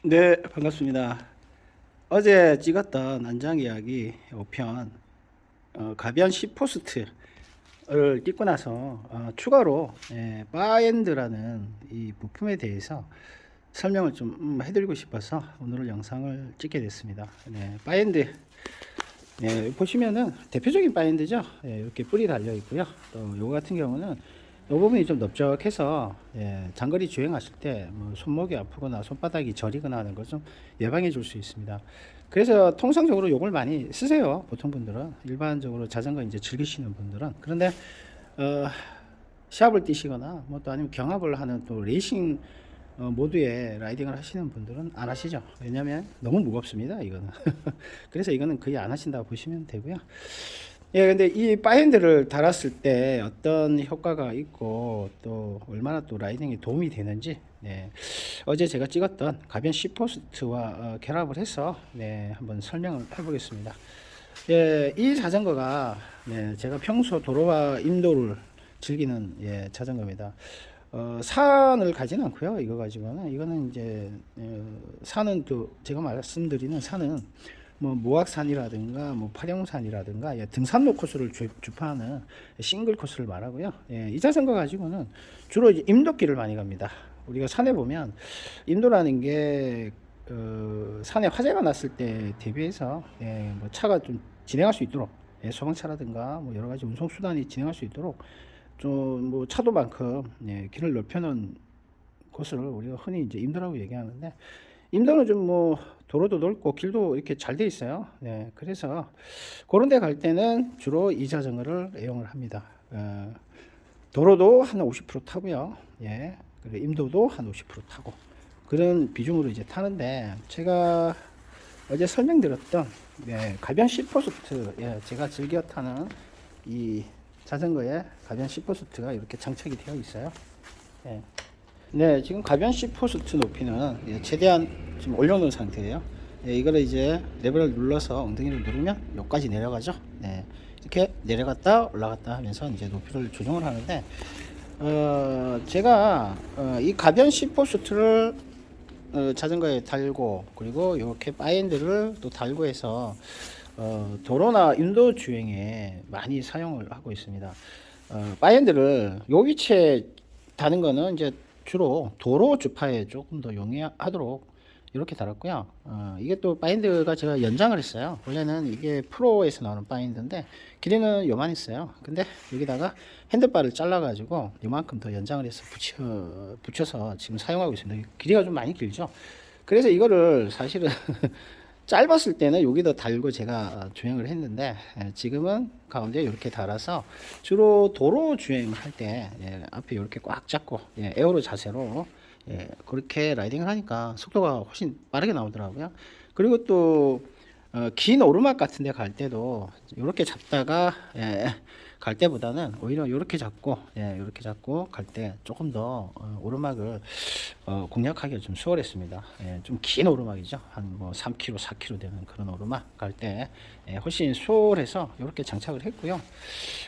네, 반갑습니다. 어제 찍었던 안장 이야기 5편 가변 시포스트를 찍고 나서 추가로 바엔드라는 이 부품에 대해서 설명을 좀 해드리고 싶어서 오늘 영상을 찍게 됐습니다. 네, 바엔드 보시면은 대표적인 바엔드죠. 이렇게 뿔이 달려 있고요. 또 요거 같은 경우는 이 부분이 좀 넓적해서 장거리 주행하실 때 뭐 손목이 아프거나 손바닥이 저리거나 하는 걸 좀 예방해 줄 수 있습니다. 그래서 통상적으로 요걸 많이 쓰세요. 보통 분들은 일반적으로 자전거 이제 즐기시는 분들은. 그런데 어, 시합을 뛰시거나 뭐 또 아니면 경합을 하는 또 레이싱 모드에 라이딩을 하시는 분들은 안 하시죠. 왜냐면 너무 무겁습니다 이거는. 그래서 이거는 거의 안 하신다고 보시면 되고요. 예, 근데 이 바핸드를 달았을 때 어떤 효과가 있고 또 얼마나 또 라이딩에 도움이 되는지 어제 제가 찍었던 가변 시포스트와 결합을 해서 한번 설명을 해보겠습니다. 예, 이 자전거가 제가 평소 도로와 인도를 즐기는 자전거입니다. 산을 가진 않고요. 이거 가지고는 이거는 이제 산은 또 제가 말씀드리는 산은 뭐 모악산이라든가 뭐 파령산이라든가 등산로 코스를 주파하는 싱글 코스를 말하고요. 이 자전거 가지고는 주로 이제 임도길을 많이 갑니다. 우리가 산에 보면 임도라는 게 산에 화재가 났을 때 대비해서 뭐 차가 좀 진행할 수 있도록 소방차라든가 뭐 여러 가지 운송 수단이 진행할 수 있도록 좀 뭐 차도만큼 길을 넓혀놓은 곳을 우리가 흔히 이제 임도라고 얘기하는데 임도는 좀 뭐 도로도 넓고 길도 이렇게 잘 돼 있어요. 그래서 그런 데 갈 때는 주로 이 자전거를 애용을 합니다. 도로도 한 50% 타고요. 그리고 임도도 한 50% 타고 그런 비중으로 이제 타는데 제가 어제 설명드렸던 가변 시포스트 제가 즐겨 타는 이 자전거에 가변 시포스트가 이렇게 장착이 되어 있어요. 네, 지금 가변 시포스트 높이는 최대한 지금 올려놓은 상태예요. 이거를 이제 레버를 눌러서 엉덩이를 누르면 여기까지 내려가죠. 이렇게 내려갔다 올라갔다 하면서 이제 높이를 조정을 하는데 제가 이 가변 시포스트를 자전거에 달고 그리고 이렇게 바핸드를 또 달고 해서 도로나 인도 주행에 많이 사용을 하고 있습니다. 바핸드를 요 위치에 다는 거는 이제 주로 도로 주파에 조금 더 용이하도록 이렇게 달았고요. 이게 또 바인드가 제가 연장을 했어요. 원래는 이게 프로에서 나오는 바인드인데 길이는 요만 있어요. 근데 여기다가 핸들바를 잘라가지고 요만큼 더 연장을 해서 붙여서 지금 사용하고 있습니다. 길이가 좀 많이 길죠. 그래서 이거를 사실은 짧았을 때는 여기다 달고 제가 주행을 했는데 지금은 가운데 이렇게 달아서 주로 도로 주행을 할 때 앞에 이렇게 꽉 잡고 에어로 자세로 그렇게 라이딩을 하니까 속도가 훨씬 빠르게 나오더라고요. 그리고 또 긴 오르막 같은 데 갈 때도 이렇게 잡다가 갈 때보다는 오히려 이렇게 잡고 이렇게 잡고 갈 때 조금 더 오르막을 공략하기가 좀 수월했습니다. 좀 긴 오르막이죠. 한 뭐 3km, 4km 되는 그런 오르막 갈 때 훨씬 수월해서 이렇게 장착을 했고요.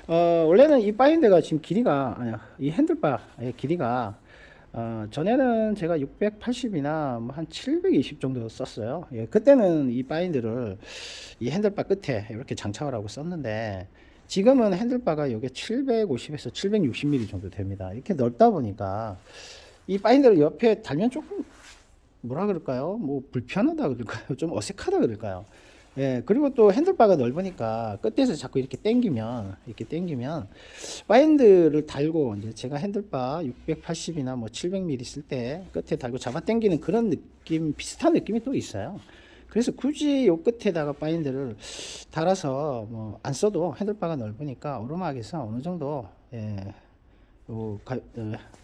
원래는 이 바인드가 지금 길이가 이 핸들바의 길이가 전에는 제가 680이나 뭐 한 720 정도 썼어요. 그때는 이 바인드를 이 핸들바 끝에 이렇게 장착을 하고 썼는데 지금은 핸들바가 이게 750에서 760mm 정도 됩니다. 이렇게 넓다 보니까 이 바인더를 옆에 달면 조금 뭐라 그럴까요? 뭐 불편하다 그럴까요? 좀 어색하다 그럴까요? 그리고 또 핸들바가 넓으니까 끝에서 자꾸 이렇게 당기면 바인드를 달고 이제 제가 핸들바 680이나 뭐 700mm 쓸 때 끝에 달고 잡아 당기는 그런 느낌 비슷한 느낌이 또 있어요. 그래서 굳이 요 끝에다가 바인드를 달아서 뭐 안 써도 핸들바가 넓으니까 오르막에서 어느 정도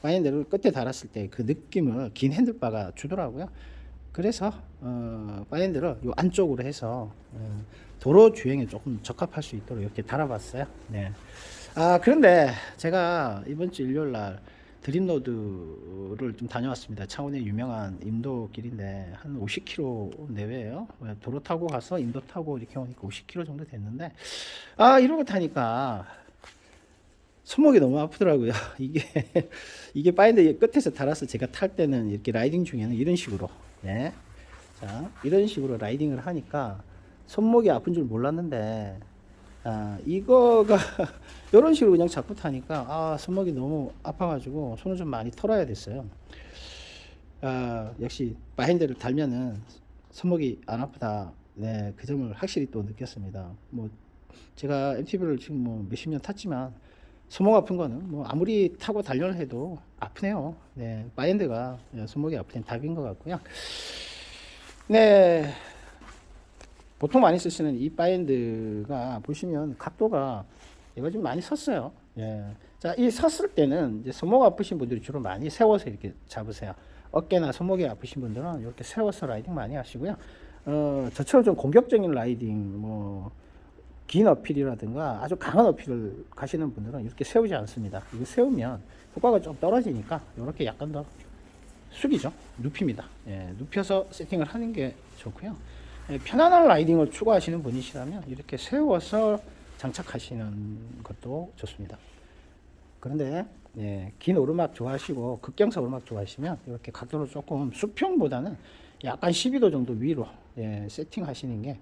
바인드를 끝에 달았을 때 그 느낌을 긴 핸들바가 주더라고요. 그래서 바인드를 요 안쪽으로 해서 도로 주행에 조금 적합할 수 있도록 이렇게 달아봤어요. 그런데 제가 이번 주 일요일 날 드림로드를 좀 다녀왔습니다. 창원의 유명한 임도길인데 한 50km 내외예요. 도로 타고 가서 임도 타고 이렇게 오니까 50km 정도 됐는데 이러고 타니까 손목이 너무 아프더라고요. 이게 바인드 끝에서 달아서 제가 탈 때는 이렇게 라이딩 중에는 이런 식으로 자, 이런 식으로 라이딩을 하니까 손목이 아픈 줄 몰랐는데, 이거가 이런 식으로 그냥 자꾸 타니까 손목이 너무 아파가지고 손을 좀 많이 털어야 됐어요. 역시 바핸드를 달면은 손목이 안 아프다. 네, 그 점을 확실히 또 느꼈습니다. 뭐 제가 MTB를 지금 뭐 몇십 년 탔지만 손목 아픈 거는 뭐 아무리 타고 단련을 해도 아프네요. 네, 바핸드가 손목이 아플 땐 답인 것 같고요. 네, 보통 많이 쓰시는 이 바핸드가 보시면 각도가 얘가 좀 많이 섰어요. 예. 자, 이 섰을 때는 이제 손목 아프신 분들이 주로 많이 세워서 이렇게 잡으세요. 어깨나 손목이 아프신 분들은 이렇게 세워서 라이딩 많이 하시고요. 저처럼 좀 공격적인 라이딩, 뭐, 긴 어필이라든가 아주 강한 어필을 가시는 분들은 이렇게 세우지 않습니다. 이거 세우면 효과가 좀 떨어지니까 이렇게 약간 더 숙이죠. 눕힙니다. 예, 눕혀서 세팅을 하는 게 좋고요. 예, 편안한 라이딩을 추구하시는 분이시라면 이렇게 세워서 장착하시는 것도 좋습니다. 그런데 긴 오르막 좋아하시고 극경사 오르막 좋아하시면 이렇게 각도를 조금 수평보다는 약간 12도 정도 위로 세팅하시는 게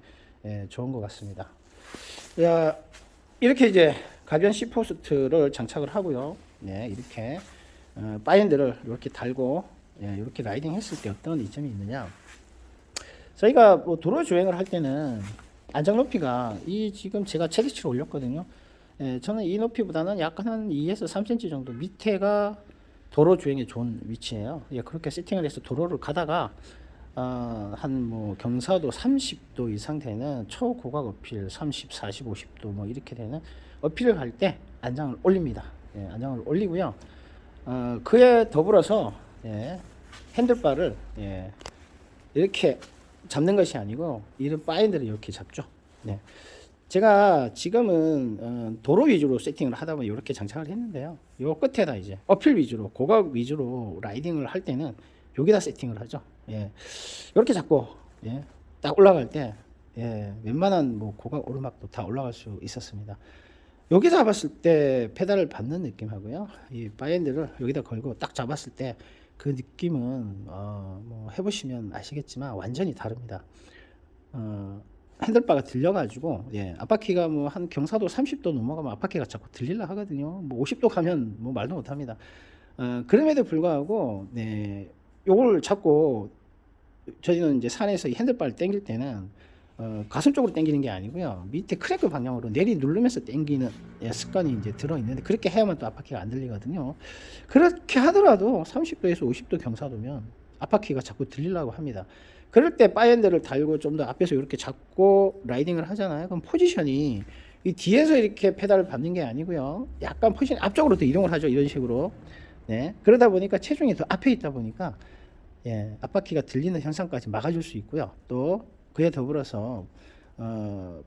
좋은 것 같습니다. 이렇게 이제 가변 C포스트를 장착을 하고요. 이렇게 바핸드를 이렇게 달고 이렇게 라이딩 했을 때 어떤 이점이 있느냐, 저희가 뭐 도로 주행을 할 때는 안장 높이가 이 지금 제가 최대치로 올렸거든요. 저는 이 높이보다는 약간 한 2에서 3cm 정도 밑에가 도로 주행에 좋은 위치예요. 그렇게 세팅을 해서 도로를 가다가 한 뭐 경사도 30도 이상 되는 초고각 어필 30, 40, 50도 뭐 이렇게 되는 어필을 할 때 안장을 올립니다. 안장을 올리고요. 그에 더불어서 핸들바를 이렇게 잡는 것이 아니고 이런 바핸드를 이렇게 잡죠. 제가 지금은 도로 위주로 세팅을 하다 보니 이렇게 장착을 했는데요. 요 끝에다 이제 어필 위주로 고각 위주로 라이딩을 할 때는 여기다 세팅을 하죠. 이렇게 잡고 딱 올라갈 때 웬만한 뭐 고각 오르막도 다 올라갈 수 있었습니다. 여기 잡았을 때 페달을 밟는 느낌하고요, 이 바핸드를 여기다 걸고 딱 잡았을 때 그 느낌은 뭐 해보시면 아시겠지만 완전히 다릅니다. 핸들바가 들려가지고 앞바퀴가 뭐 한 경사도 30도 넘어가면 앞바퀴가 자꾸 들리려 하거든요. 뭐 50도 가면 뭐 말도 못합니다. 그럼에도 불구하고 요걸 잡고 저희는 이제 산에서 이 핸들바를 당길 때는 가슴 쪽으로 당기는 게 아니고요, 밑에 크랭크 방향으로 내리 누르면서 당기는 습관이 이제 들어 있는데, 그렇게 해야만 또 앞바퀴가 안 들리거든요. 그렇게 하더라도 30도에서 50도 경사도면 앞바퀴가 자꾸 들리려고 합니다. 그럴 때 바핸드를 달고 좀 더 앞에서 이렇게 잡고 라이딩을 하잖아요. 그럼 포지션이 이 뒤에서 이렇게 페달을 밟는 게 아니고요, 약간 포지션 앞쪽으로 더 이동을 하죠. 이런 식으로. 그러다 보니까 체중이 더 앞에 있다 보니까 앞바퀴가 들리는 현상까지 막아줄 수 있고요. 또 그에 더불어서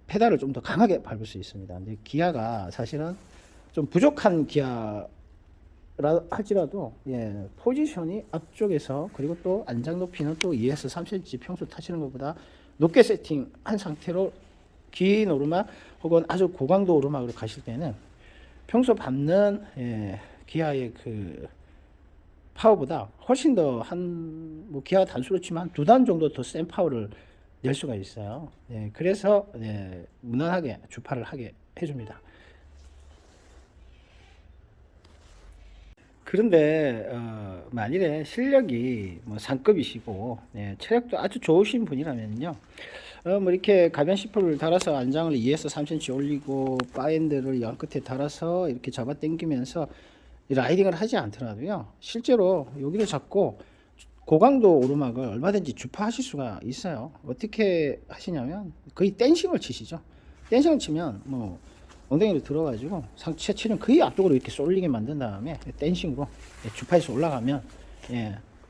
페달을 좀 더 강하게 밟을 수 있습니다. 근데 기아가 사실은 좀 부족한 기아 할지라도 포지션이 앞쪽에서, 그리고 또 안장 높이는 또 2에서 3cm 평소 타시는 것보다 높게 세팅한 상태로 긴 오르막 혹은 아주 고강도 오르막으로 가실 때는 평소 밟는 기아의 그 파워보다 훨씬 더 뭐 기아 단수로 치면 한 2단 정도 더 센 파워를 낼 수가 있어요. 그래서 무난하게 주파를 하게 해줍니다. 그런데 만일에 실력이 뭐 상급이시고 체력도 아주 좋으신 분이라면요, 뭐 이렇게 가변 시프를 달아서 안장을 2에서 3cm 올리고 바핸드를 양 끝에 달아서 이렇게 잡아 당기면서 라이딩을 하지 않더라도요, 실제로 여기를 잡고 고강도 오르막을 얼마든지 주파하실 수가 있어요. 어떻게 하시냐면 거의 댄싱을 치시죠. 댄싱을 치면 뭐 엉덩이로 들어가지고 상체 체중 거의 앞쪽으로 이렇게 쏠리게 만든 다음에 댄싱으로 주파에서 올라가면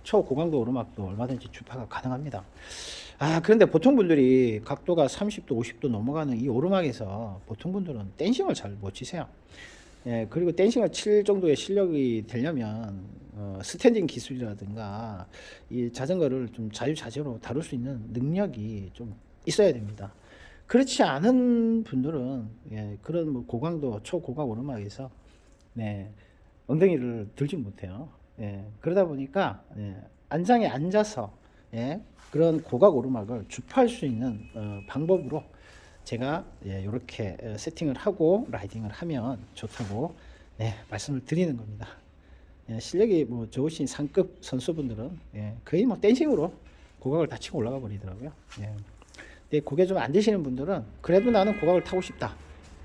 초고강도 오르막도 얼마든지 주파가 가능합니다. 그런데 보통 분들이 각도가 30도 50도 넘어가는 이 오르막에서 보통 분들은 댄싱을 잘 못 치세요. 그리고 댄싱을 칠 정도의 실력이 되려면 스탠딩 기술이라든가 이 자전거를 좀 자유자재로 다룰 수 있는 능력이 좀 있어야 됩니다. 그렇지 않은 분들은 그런 뭐 고강도 초고강 오르막에서 엉덩이를 들지 못해요. 그러다 보니까 안장에 앉아서 예, 그런 고각 오르막을 주파할 수 있는 방법으로 제가 이렇게 세팅을 하고 라이딩을 하면 좋다고 말씀을 드리는 겁니다. 실력이 뭐 좋으신 상급 선수분들은 거의 뭐 댄싱으로 고각을 다 치고 올라가 버리더라고요. 근데 그게 좀 안 되시는 분들은 그래도 나는 고각을 타고 싶다,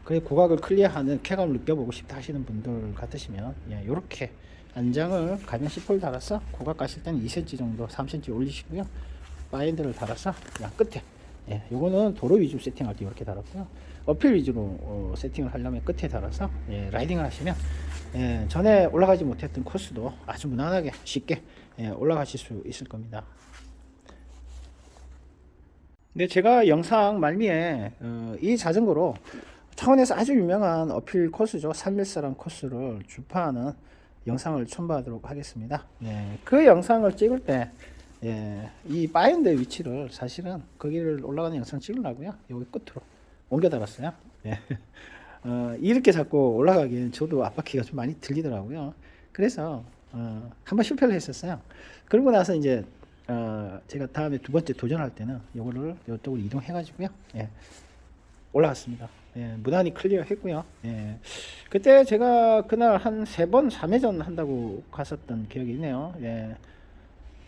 그래 고각을 클리어하는 쾌감을 느껴보고 싶다 하시는 분들 같으시면 이렇게 안장을 가변 C4를 달아서 고각 가실 때는 2cm 정도 3cm 올리시고요, 바인드를 달아서 그냥 끝에, 요거는 도로 위주로 세팅할 때 이렇게 달았고요, 어필 위주로 세팅을 하려면 끝에 달아서 라이딩을 하시면 전에 올라가지 못했던 코스도 아주 무난하게 쉽게 올라가실 수 있을 겁니다. 근데 제가 영상 말미에 이 자전거로 창원에서 아주 유명한 어필 코스죠, 314란 코스를 주파하는 영상을 첨부하도록 하겠습니다. 그 영상을 찍을 때 이 바인드 위치를 사실은 거기를 올라가는 영상 찍으려고요, 여기 끝으로 옮겨 달았어요. 이렇게 자꾸 올라가기엔 저도 앞바퀴가 좀 많이 들리더라고요. 그래서 한번 실패를 했었어요. 그러고 나서 이제 제가 다음에 두 번째 도전할 때는 요거를 이쪽으로 이동해 가지고요, 올라갔습니다. 무난히 클리어 했고요. 그때 제가 그날 한 3번 3회전 한다고 갔었던 기억이 있네요.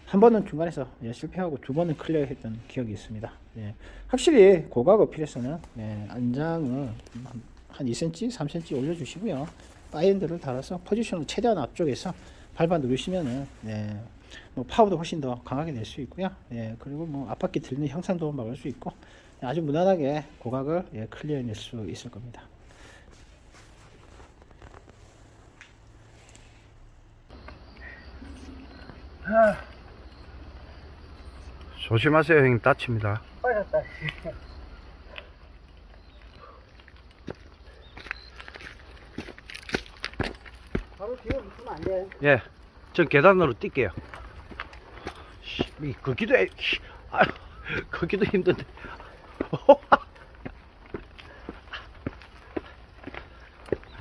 한 번은 중간에서 실패하고 두 번은 클리어 했던 기억이 있습니다. 확실히 고각 어필에서는 안장을 한 2cm 3cm 올려주시고요, 바이엔드를 달아서 포지션을 최대한 앞쪽에서 밟아 누르시면은 뭐 파워도 훨씬 더 강하게 낼 수 있고요. 그리고 뭐 앞바퀴 들리는 형상도 막을 수 있고 아주 무난하게 고각을 클리어 낼 수 있을 겁니다. 조심하세요, 형님. 다칩니다. 빠졌다. 바로 뒤에 붙으면 안 돼. 예, 전 계단으로 뛸게요. 걷기도 걷기도 힘든데.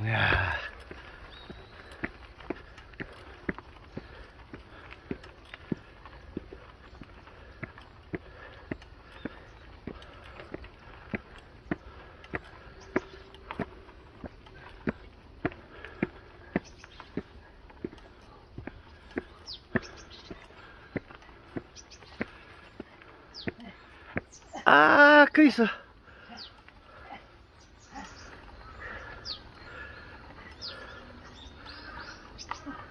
이야. 그 있어.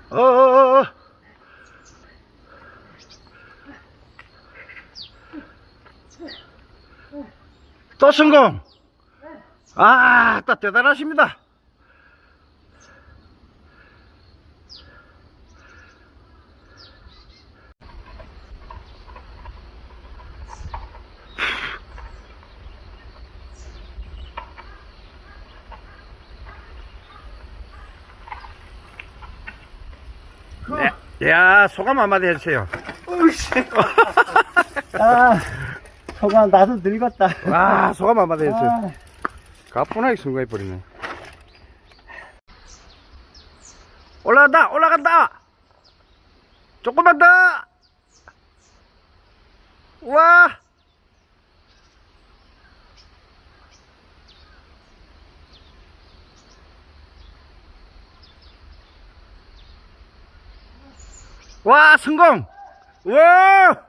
어어어어. 또 성공. 딱 대단하십니다. 야, 소감 한마디 해주세요. 소감 나도 늙었다. 소감 한마디 해주세요. 가뿐하게 성공해버리네. 올라간다, 올라간다! 조금만 더! 우와! 와, 성공! 우와!